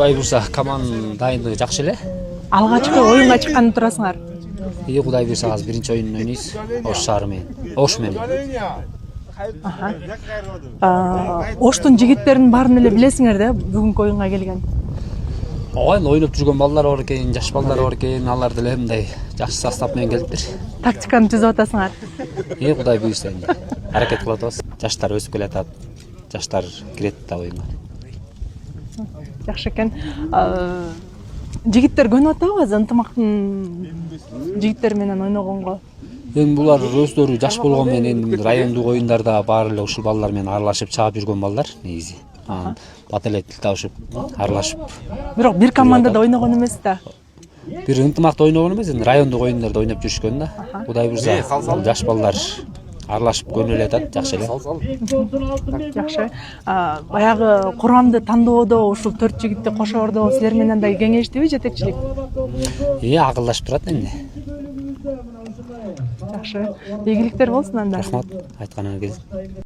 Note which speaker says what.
Speaker 1: Кудай буюрса команда дайындыгы жакшы эле.
Speaker 2: Алгачкы оюнга чыкканда турасыңар.
Speaker 1: Кудай буюрса азыр биринчи ойун ойнойбуз. Ош шаары менен. Ош менен.
Speaker 2: Оштун жигиттеринин баарын эле билесиңер да бүгүнкү оюнга келген.
Speaker 1: Ооба, ойноп жүргөн балдар бар экен, жаш балдар бар экен. Алар деле мындай жакшы состав менен келиптир.
Speaker 2: Тактиканы түзүп атасыңар.
Speaker 1: Кудай буюрса энди аракет кылып атабыз. Жаштар өсүп келатат. Жаштар кирет да оюнга.
Speaker 2: Жакшы экен. Жигиттер көнүп атабы азыр ынтымактын жигиттер менен ойногонго?
Speaker 1: Эми булар өздөрү жаш болгон менен райондук оюндарда баары эле ушул балдар менен аралашып чаап жүргөн балдар негизи. Бат эле тил табышып, аралашып.
Speaker 2: Бирок бир командада ойногон эмес да.
Speaker 1: Бир ынтымакта ойногон эмес, райондук оюндарда ойноп жүрүшкөн да. Кудай буюрса, жаш балдар аралашып көнүп эле атат, жакшы эле.
Speaker 2: Жакшы. Баягы курамды тандоодо ушул 4 жигитти кошоордо силер менен да кеңештиби жетекчилик?
Speaker 1: Акылдашып турат энди.
Speaker 2: Жакшы. Ийгиликтер болсун анда.
Speaker 1: Рахмат, айтканыңа келсин.